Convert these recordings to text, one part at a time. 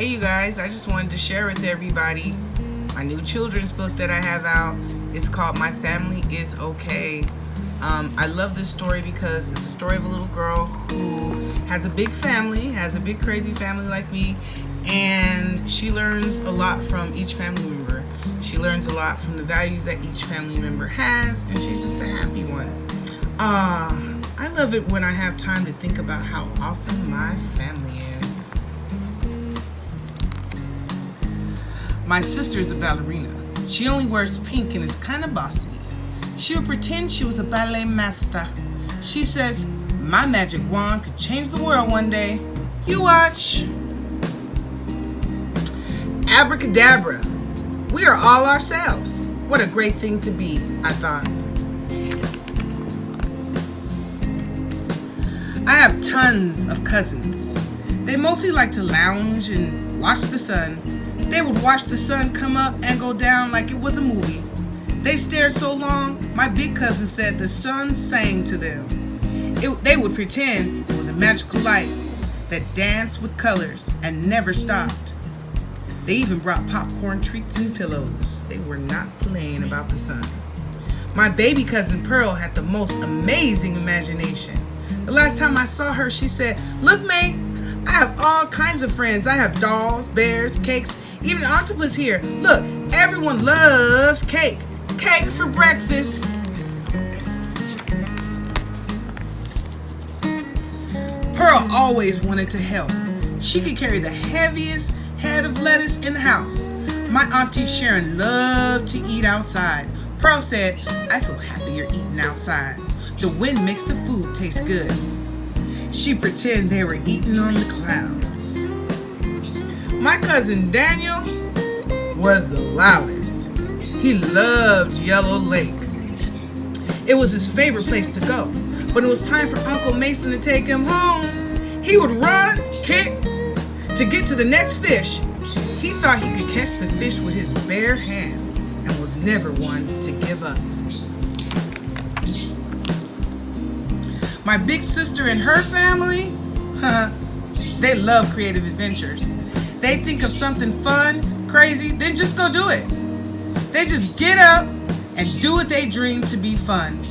Hey you guys, I just wanted to share with everybody my new children's book that I have out. It's called My Family Is Okay. I love this story because it's a story of a little girl who has a big family, has a big crazy family like me, and she learns a lot from each family member. She learns a lot from the values that each family member has, and she's just a happy one. I love it when I have time to think about how awesome my family is. My sister's a ballerina. She only wears pink and is kind of bossy. She would pretend she was a ballet master. She says, my magic wand could change the world one day. You watch. Abracadabra. We are all ourselves. What a great thing to be, I thought. I have tons of cousins. They mostly like to lounge and watch the sun. They would watch the sun come up and go down like it was a movie. They stared so long, my big cousin said the sun sang to them. They would pretend it was a magical light that danced with colors and never stopped. They even brought popcorn treats and pillows. They were not playing about the sun. My baby cousin Pearl had the most amazing imagination. The last time I saw her, she said, look, May, I have all kinds of friends. I have dolls, bears, cakes, even an octopus here. Look, everyone loves cake. Cake for breakfast. Pearl always wanted to help. She could carry the heaviest head of lettuce in the house. My auntie Sharon loved to eat outside. Pearl said, I feel happy you're eating outside. The wind makes the food taste good. She pretended they were eating on the clouds. My cousin Daniel was the loudest. He loved Yellow Lake. It was his favorite place to go. When it was time for Uncle Mason to take him home, he would run, kick, to get to the next fish. He thought he could catch the fish with his bare hands and was never one to give up. My big sister and her family, they love creative adventures. They think of something fun, crazy, then just go do it. They just get up and do what they dream to be fun.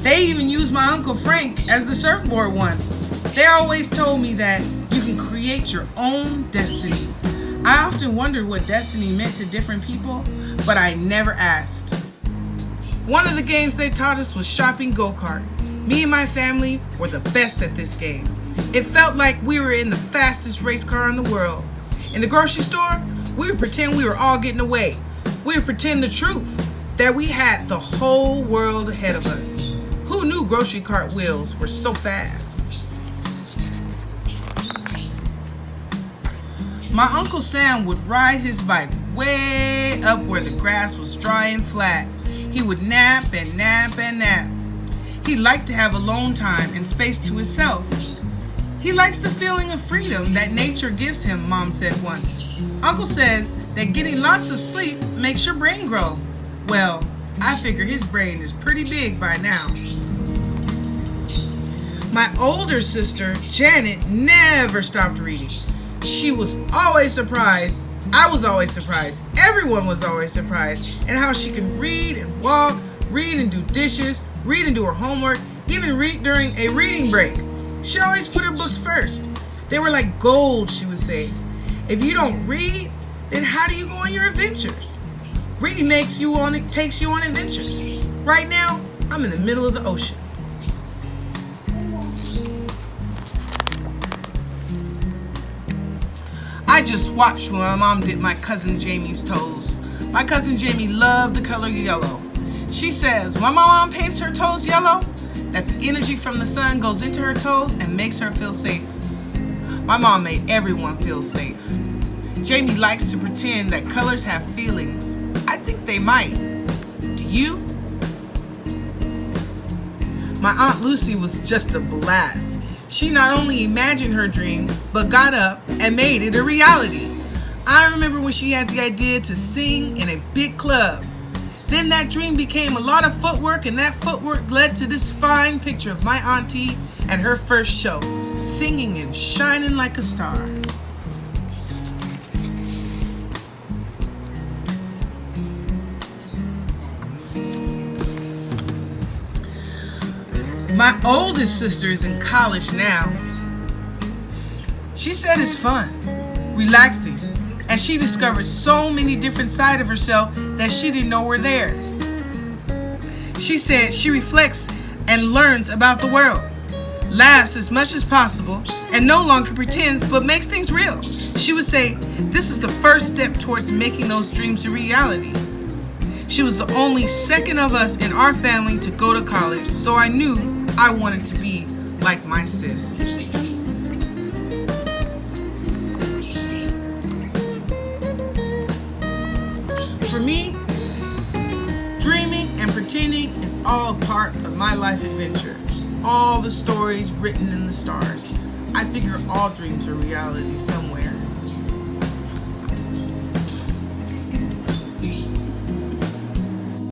They even used my Uncle Frank as the surfboard once. They always told me that you can create your own destiny. I often wondered what destiny meant to different people, but I never asked. One of the games they taught us was shopping go-kart. Me and my family were the best at this game. It felt like we were in the fastest race car in the world. In the grocery store, we would pretend we were all getting away. We would pretend the truth, that we had the whole world ahead of us. Who knew grocery cart wheels were so fast? My Uncle Sam would ride his bike way up where the grass was dry and flat. He would nap and nap and nap. He liked to have alone time and space to himself. He likes the feeling of freedom that nature gives him, Mom said once. Uncle says that getting lots of sleep makes your brain grow. Well, I figure his brain is pretty big by now. My older sister, Janet, never stopped reading. She was always surprised. I was always surprised. Everyone was always surprised at how she could read and walk, read and do dishes, read and do her homework, even read during a reading break. She always put her books first. They were like gold, she would say. If you don't read, then how do you go on your adventures? Reading takes you on adventures. Right now, I'm in the middle of the ocean. I just watched when my mom did my cousin Jamie's toes. My cousin Jamie loved the color yellow. She says when my mom paints her toes yellow, that the energy from the sun goes into her toes and makes her feel safe. My mom made everyone feel safe. Jamie likes to pretend that colors have feelings. I think they might. Do you? My Aunt Lucy was just a blast. She not only imagined her dream, but got up and made it a reality. I remember when she had the idea to sing in a big club. Then that dream became a lot of footwork, and that footwork led to this fine picture of my auntie at her first show, singing and shining like a star. My oldest sister is in college now. She said it's fun, relaxing, and she discovered so many different sides of herself that she didn't know were there. She said she reflects and learns about the world, laughs as much as possible, and no longer pretends but makes things real. She would say this is the first step towards making those dreams a reality. She was the only second of us in our family to go to college, so I knew I wanted to be like my sis. For me, dreaming and pretending is all a part of my life adventure. All the stories written in the stars. I figure all dreams are reality somewhere.